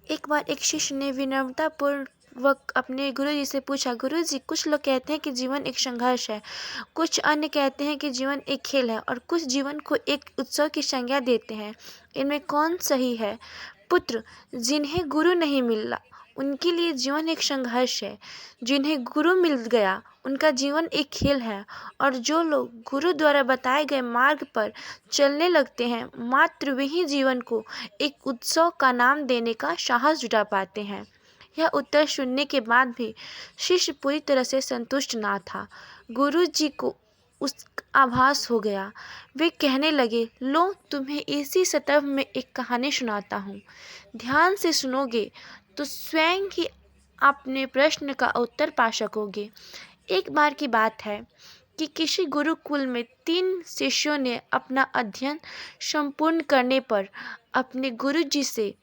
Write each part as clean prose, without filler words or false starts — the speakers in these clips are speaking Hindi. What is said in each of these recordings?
एक बार एक शिष्य ने विनम्रतापूर्वक अपने गुरुजी से पूछा, गुरुजी, कुछ लोग कहते हैं कि जीवन एक संघर्ष है, कुछ अन्य कहते हैं कि जीवन एक खेल है और कुछ जीवन को एक उत्सव की संज्ञा देते हैं। इनमें कौन सही है? पुत्र, जिन्हें गुरु नहीं मिला उनके लिए जीवन एक संघर्ष है। जिन्हें गुरु मिल गया उनका जीवन एक खेल है। और जो लोग गुरु द्वारा बताए गए मार्ग पर चलने लगते हैं, मात्र वही जीवन को एक उत्सव का नाम देने का साहस जुटा पाते हैं। यह उत्तर सुनने के बाद भी शिष्य पूरी तरह से संतुष्ट ना था। गुरु जी को उस आभास हो गया। वे कहने लगे, लो तुम्हें इसी संदर्भ में एक कहानी सुनाता हूँ। ध्यान से सुनोगे तो स्वयं ही अपने प्रश्न का उत्तर पा सकोगे। एक बार की बात है कि किसी गुरुकुल में 3 शिष्यों ने अपना अध्ययन संपूर्ण करने पर अपने गुरुजी से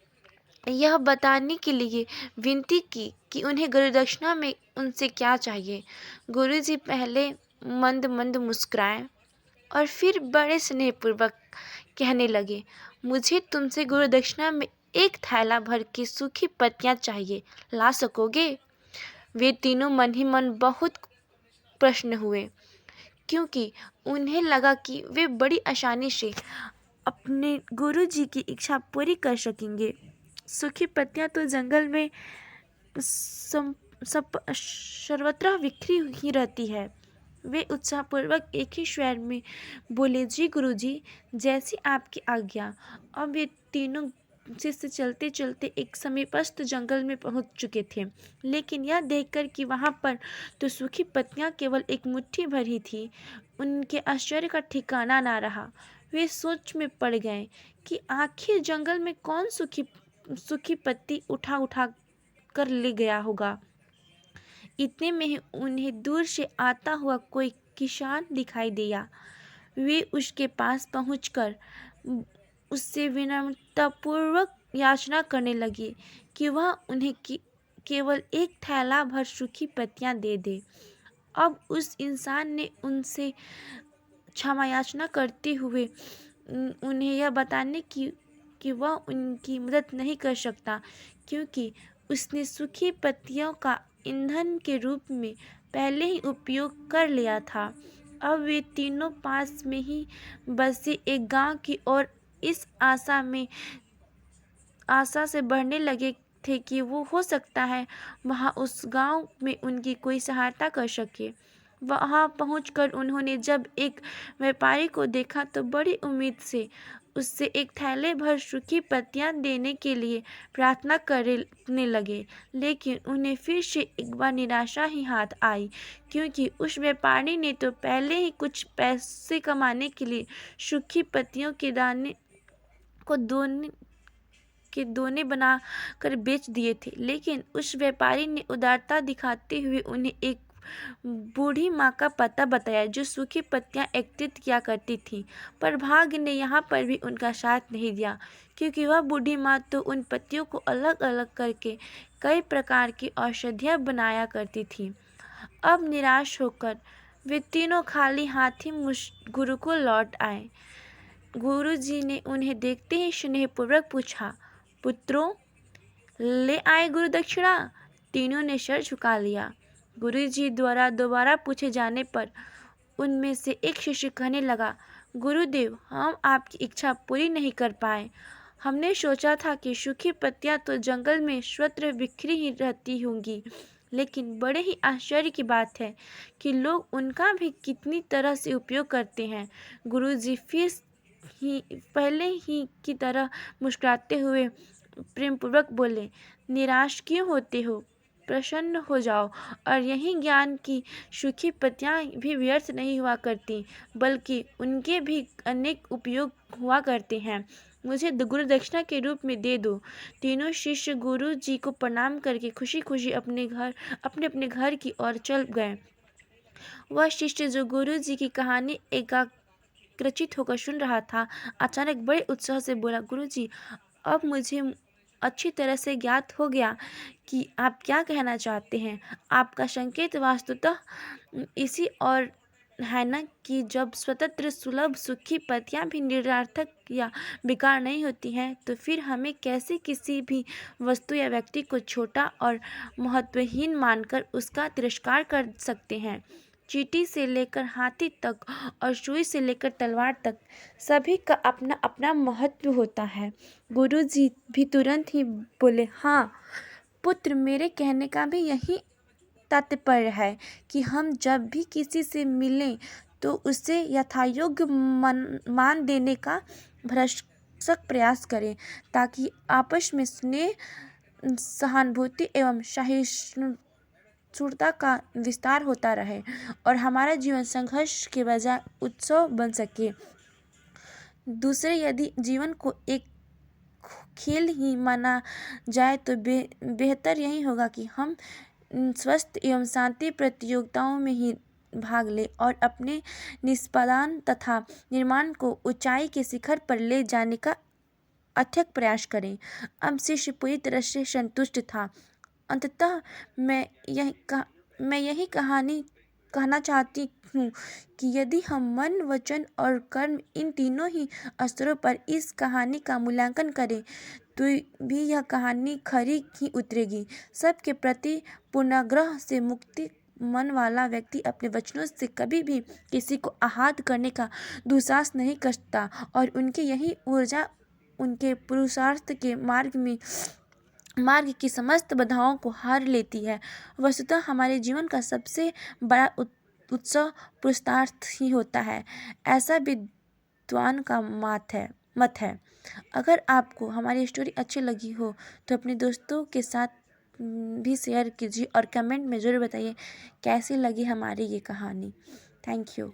यह बताने के लिए विनती की कि उन्हें गुरुदक्षिणा में उनसे क्या चाहिए। गुरुजी पहले मंद मंद मुस्कुराए और फिर बड़े स्नेहपूर्वक कहने लगे, मुझे तुमसे गुरुदक्षिणा में एक थैला भर की सूखी पत्तियां चाहिए, ला सकोगे? वे तीनों मन ही मन बहुत प्रसन्न हुए, क्योंकि उन्हें लगा कि वे बड़ी आसानी से अपने गुरुजी की इच्छा पूरी कर सकेंगे। सूखी पत्तियां तो जंगल में सर्वत्र बिखरी ही रहती है। वे उत्साहपूर्वक एक ही स्वर में बोले, जी गुरुजी, जैसी आपकी आज्ञा। अब वे तीनों शिष्य चलते चलते एक समीपस्थ जंगल में पहुंच चुके थे, लेकिन यह देखकर कि वहां पर तो सूखी पत्तियां केवल एक मुट्ठी भर ही थी, उनके आश्चर्य का ठिकाना ना रहा। वे सोच में पड़ गए कि आखिर जंगल में कौन सूखी सूखी पत्ती उठा उठा कर ले गया होगा। इतने में ही उन्हें दूर से आता हुआ कोई किसान दिखाई दिया। वे उसके पास पहुंचकर उससे विनम्रतापूर्वक याचना करने लगे कि वह उन्हें केवल एक थैला भर सूखी पत्तियां दे दे। अब उस इंसान ने उनसे क्षमा याचना करते हुए उन्हें यह बताने कि वह उनकी मदद नहीं कर सकता, क्योंकि उसने सूखी पत्तियों का ईंधन के रूप में पहले ही उपयोग कर लिया था। अब वे तीनों पास में ही बसे एक गांव की ओर इस आशा से बढ़ने लगे थे कि वो हो सकता है वहाँ उस गांव में उनकी कोई सहायता कर सके। वहाँ पहुंचकर उन्होंने जब एक व्यापारी को देखा तो बड़ी उम्मीद से उससे एक थैले भर सूखी पत्तियां देने के लिए प्रार्थना करने लगे, लेकिन उन्हें फिर से एक बार निराशा ही हाथ आई, क्योंकि उस व्यापारी ने तो पहले ही कुछ पैसे कमाने के लिए सूखी पत्तियों के दाने को दोने बना कर बेच दिए थे। लेकिन उस व्यापारी ने उदारता दिखाते हुए उन्हें एक बूढ़ी माँ का पता बताया जो सूखी पत्तियां एकत्रित किया करती थी। पर भाग्य ने यहाँ पर भी उनका साथ नहीं दिया, क्योंकि वह बूढ़ी माँ तो उन पत्तियों को अलग अलग करके कई प्रकार की औषधियाँ बनाया करती थी। अब निराश होकर वे तीनों खाली हाथ ही गुरुकुल लौट आए। गुरुजी ने उन्हें देखते ही स्नेहपूर्वक पूछा, पुत्रों, ले आए गुरु दक्षिणा? तीनों ने सर झुका लिया। गुरुजी द्वारा दोबारा पूछे जाने पर उनमें से एक शिष्य कहने लगा, गुरुदेव, हम आपकी इच्छा पूरी नहीं कर पाए। हमने सोचा था कि सूखी पत्तियां तो जंगल में सर्वत्र बिखरी ही रहती होंगी, लेकिन बड़े ही आश्चर्य की बात है कि लोग उनका भी कितनी तरह से उपयोग करते हैं। गुरुजी फिर ही पहले ही की तरह मुस्कुराते हुए प्रेमपूर्वक बोले, निराश क्यों होते हो? प्रसन्न हो जाओ। और यही ज्ञान की सूखी पत्तियां भी व्यर्थ नहीं हुआ करती, बल्कि उनके भी अनेक उपयोग हुआ करते हैं। मुझे गुरु दक्षिणा के रूप में दे दो। तीनों शिष्य गुरु जी को प्रणाम करके खुशी खुशी अपने अपने घर की ओर चल गए। वह शिष्य जो गुरु जी की कहानी एकाग्रचित होकर सुन रहा था, अचानक बड़े उत्साह से बोला, गुरुजी, अब मुझे अच्छी तरह से ज्ञात हो गया कि आप क्या कहना चाहते हैं। आपका संकेत वास्तुतः इसी और है ना कि जब स्वतंत्र सुलभ सुखी पतियां भी निरर्थक या बेकार नहीं होती हैं, तो फिर हमें कैसे किसी भी वस्तु या व्यक्ति को छोटा और महत्वहीन मानकर उसका तिरस्कार कर सकते हैं। चींटी से लेकर हाथी तक और सुई से लेकर तलवार तक सभी का अपना अपना महत्व होता है। गुरुजी भी तुरंत ही बोले, हाँ पुत्र, मेरे कहने का भी यही तात्पर्य है कि हम जब भी किसी से मिलें तो उसे यथायोग्य मान देने का भरसक प्रयास करें, ताकि आपस में स्नेह, सहानुभूति एवं सहिष्णुता का विस्तार होता रहे और हमारा जीवन संघर्ष के बजाय उत्सव बन सके। दूसरे, यदि जीवन को एक खेल ही माना जाए तो बेहतर यही होगा कि हम स्वस्थ एवं शांति प्रतियोगिताओं में ही भाग ले और अपने निष्पादन तथा निर्माण को ऊंचाई के शिखर पर ले जाने का अथक प्रयास करें। अब शिष्य पूरी तरह से संतुष्ट था। अंततः मैं यही कहना चाहती हूँ कि यदि हम मन, वचन और कर्म, इन तीनों ही स्तरों पर इस कहानी का मूल्यांकन करें तो भी यह कहानी खरी ही उतरेगी। सबके प्रति पूर्णाग्रह से मुक्ति मन वाला व्यक्ति अपने वचनों से कभी भी किसी को आहत करने का दुस्साहस नहीं करता और उनकी यही ऊर्जा उनके पुरुषार्थ के मार्ग की समस्त बाधाओं को हार लेती है। वस्तुतः हमारे जीवन का सबसे बड़ा उत्सव पुरुषार्थ ही होता है, ऐसा विद्वान का मत है। अगर आपको हमारी स्टोरी अच्छी लगी हो तो अपने दोस्तों के साथ भी शेयर कीजिए और कमेंट में ज़रूर बताइए कैसी लगी हमारी ये कहानी। Thank you.